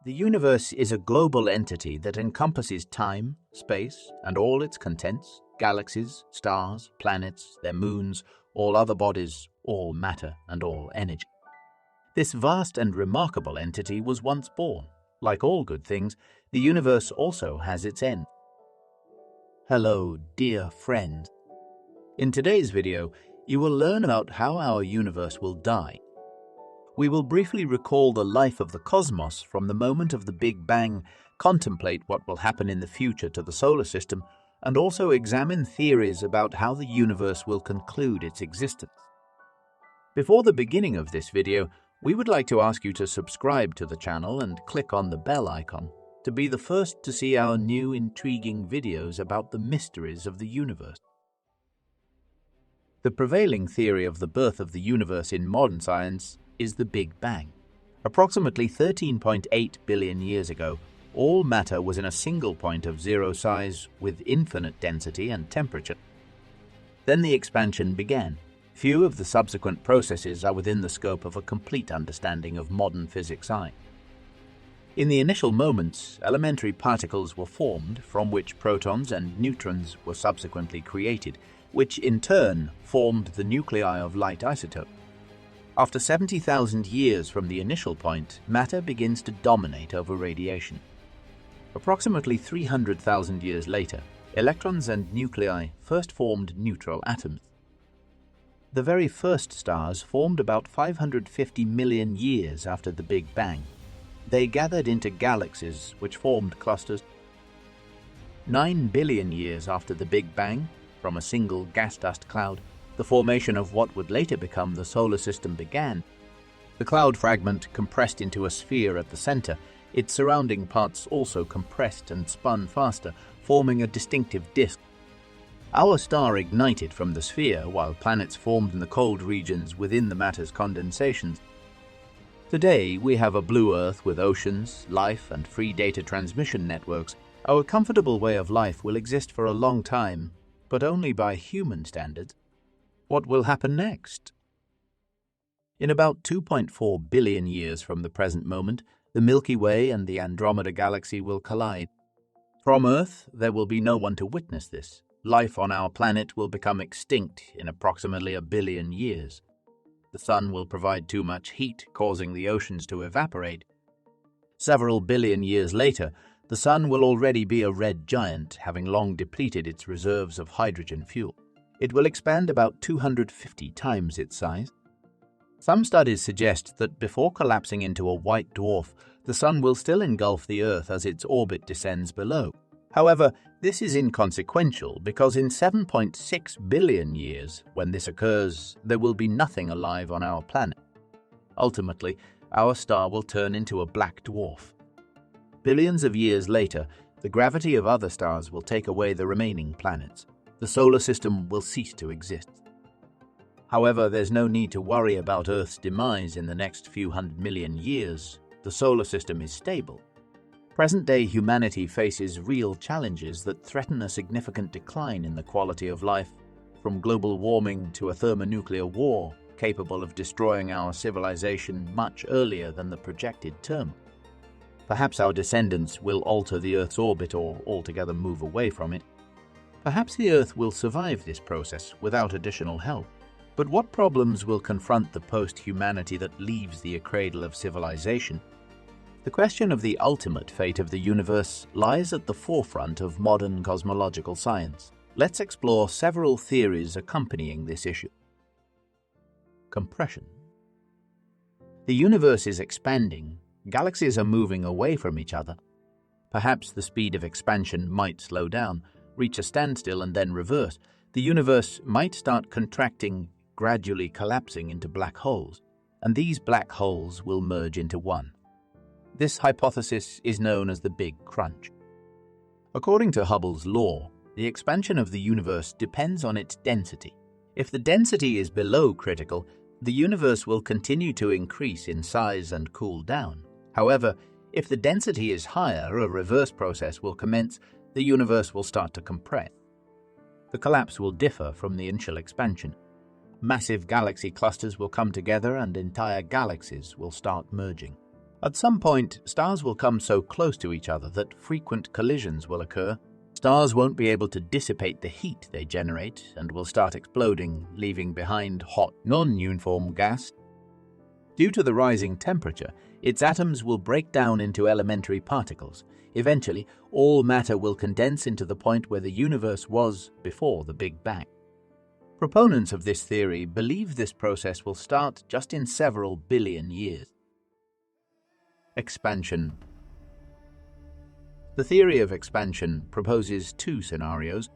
The universe is a global entity that encompasses time, space, and all its contents, galaxies, stars, planets, their moons, all other bodies, all matter, and all energy. This vast and remarkable entity was once born. Like all good things, the universe also has its end. Hello, dear friends. In today's video, you will learn about how our universe will die. We will briefly recall the life of the cosmos from the moment of the Big Bang, contemplate what will happen in the future to the solar system, and also examine theories about how the universe will conclude its existence. Before the beginning of this video, we would like to ask you to subscribe to the channel and click on the bell icon to be the first to see our new intriguing videos about the mysteries of the universe. The prevailing theory of the birth of the universe in modern science is the Big Bang. Approximately 13.8 billion years ago, all matter was in a single point of zero size with infinite density and temperature. Then the expansion began. Few of the subsequent processes are within the scope of a complete understanding of modern physics science. In the initial moments, elementary particles were formed from which protons and neutrons were subsequently created, which in turn formed the nuclei of light isotopes. After 70,000 years from the initial point, matter begins to dominate over radiation. Approximately 300,000 years later, electrons and nuclei first formed neutral atoms. The very first stars formed about 550 million years after the Big Bang. They gathered into galaxies, which formed clusters. 9 billion years after the Big Bang, from a single gas dust cloud, the formation of what would later become the solar system began. The cloud fragment compressed into a sphere at the center. Its surrounding parts also compressed and spun faster, forming a distinctive disk. Our star ignited from the sphere while planets formed in the cold regions within the matter's condensations. Today, we have a blue Earth with oceans, life, and free data transmission networks. Our comfortable way of life will exist for a long time, but only by human standards. What will happen next? In about 2.4 billion years from the present moment, the Milky Way and the Andromeda Galaxy will collide. From Earth, there will be no one to witness this. Life on our planet will become extinct in approximately 1 billion years. The sun will provide too much heat, causing the oceans to evaporate. Several billion years later, the sun will already be a red giant, having long depleted its reserves of hydrogen fuel. It will expand about 250 times its size. Some studies suggest that before collapsing into a white dwarf, the sun will still engulf the Earth as its orbit descends below. However, this is inconsequential because in 7.6 billion years, when this occurs, there will be nothing alive on our planet. Ultimately, our star will turn into a black dwarf. Billions of years later, the gravity of other stars will take away the remaining planets. The solar system will cease to exist. However, there's no need to worry about Earth's demise in the next few hundred million years. The solar system is stable. Present-day humanity faces real challenges that threaten a significant decline in the quality of life, from global warming to a thermonuclear war capable of destroying our civilization much earlier than the projected term. Perhaps our descendants will alter the Earth's orbit or altogether move away from it. Perhaps the Earth will survive this process without additional help. But what problems will confront the post-humanity that leaves the cradle of civilization? The question of the ultimate fate of the universe lies at the forefront of modern cosmological science. Let's explore several theories accompanying this issue. Compression. The universe is expanding. Galaxies are moving away from each other. Perhaps the speed of expansion might slow down, reach a standstill, and then reverse. The universe might start contracting, gradually collapsing into black holes, and these black holes will merge into one. This hypothesis is known as the Big Crunch. According to Hubble's law, the expansion of the universe depends on its density. If the density is below critical, the universe will continue to increase in size and cool down. However, if the density is higher, a reverse process will commence. The universe will start to compress. The collapse will differ from the initial expansion. Massive galaxy clusters will come together and entire galaxies will start merging. At some point, stars will come so close to each other that frequent collisions will occur. Stars won't be able to dissipate the heat they generate and will start exploding, leaving behind hot, non-uniform gas. Due to the rising temperature, its atoms will break down into elementary particles. Eventually, all matter will condense into the point where the universe was before the Big Bang. Proponents of this theory believe this process will start just in several billion years. Expansion. The theory of expansion proposes two scenarios.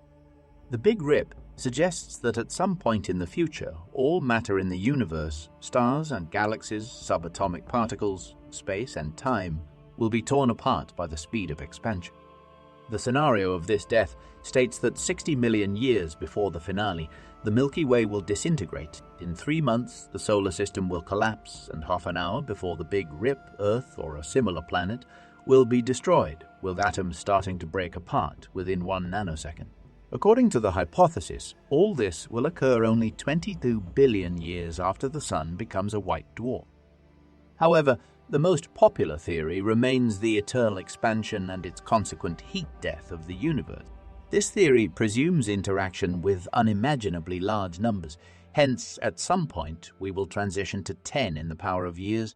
The Big Rip suggests that at some point in the future, all matter in the universe, stars and galaxies, subatomic particles, space and time, will be torn apart by the speed of expansion. The scenario of this death states that 60 million years before the finale, the Milky Way will disintegrate. In 3 months, the solar system will collapse, and half an hour before the Big Rip, Earth or a similar planet will be destroyed, with atoms starting to break apart within 1 nanosecond. According to the hypothesis, all this will occur only 22 billion years after the Sun becomes a white dwarf. However, the most popular theory remains the eternal expansion and its consequent heat death of the universe. This theory presumes interaction with unimaginably large numbers. Hence, at some point, we will transition to 10 in the power of years.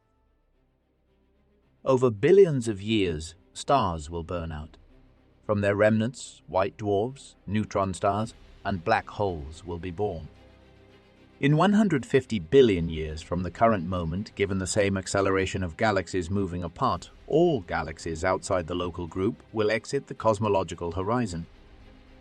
Over billions of years, stars will burn out. From their remnants, white dwarfs, neutron stars, and black holes will be born. In 150 billion years from the current moment, given the same acceleration of galaxies moving apart, all galaxies outside the local group will exit the cosmological horizon.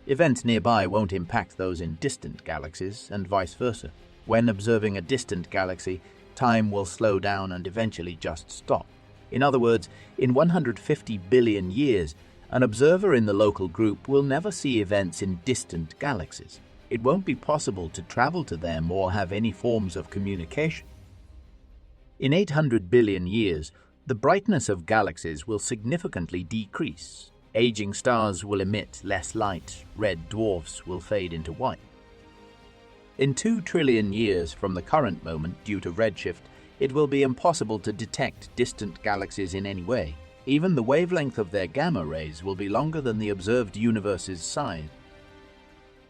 Events nearby won't impact those in distant galaxies, and vice versa. When observing a distant galaxy, time will slow down and eventually just stop. In other words, in 150 billion years, an observer in the local group will never see events in distant galaxies. It won't be possible to travel to them or have any forms of communication. In 800 billion years, the brightness of galaxies will significantly decrease. Aging stars will emit less light, red dwarfs will fade into white. In 2 trillion years from the current moment, due to redshift, it will be impossible to detect distant galaxies in any way. Even the wavelength of their gamma rays will be longer than the observed universe's size.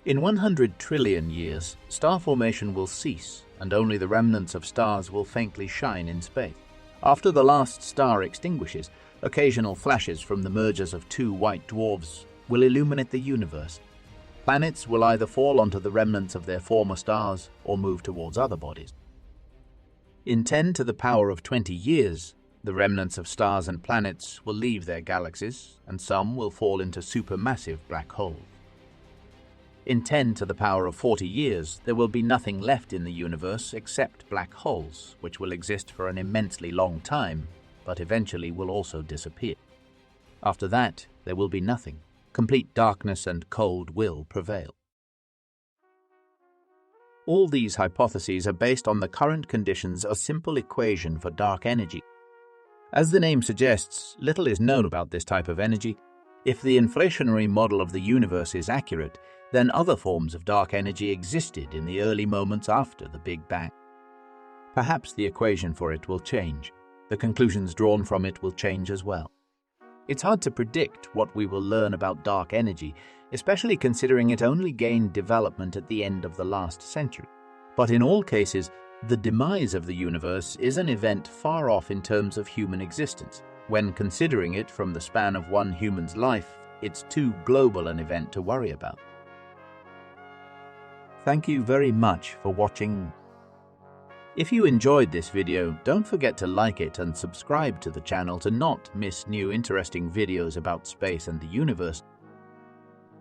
In 100 trillion years, star formation will cease, and only the remnants of stars will faintly shine in space. After the last star extinguishes, occasional flashes from the mergers of 2 white dwarfs will illuminate the universe. Planets will either fall onto the remnants of their former stars or move towards other bodies. In 10 to the power of 20 years, the remnants of stars and planets will leave their galaxies, and some will fall into supermassive black holes. In 10 to the power of 40 years, there will be nothing left in the universe except black holes, which will exist for an immensely long time, but eventually will also disappear. After that, there will be nothing. Complete darkness and cold will prevail. All these hypotheses are based on the current conditions of a simple equation for dark energy. As the name suggests, little is known about this type of energy. If the inflationary model of the universe is accurate, then other forms of dark energy existed in the early moments after the Big Bang. Perhaps the equation for it will change. The conclusions drawn from it will change as well. It's hard to predict what we will learn about dark energy, especially considering it only gained development at the end of the last century. But in all cases, the demise of the universe is an event far off in terms of human existence. When considering it from the span of one human's life, it's too global an event to worry about. Thank you very much for watching. If you enjoyed this video, don't forget to like it and subscribe to the channel to not miss new interesting videos about space and the universe.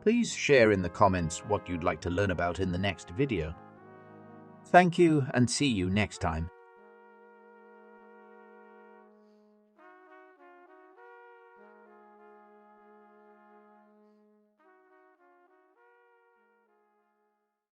Please share in the comments what you'd like to learn about in the next video. Thank you and see you next time.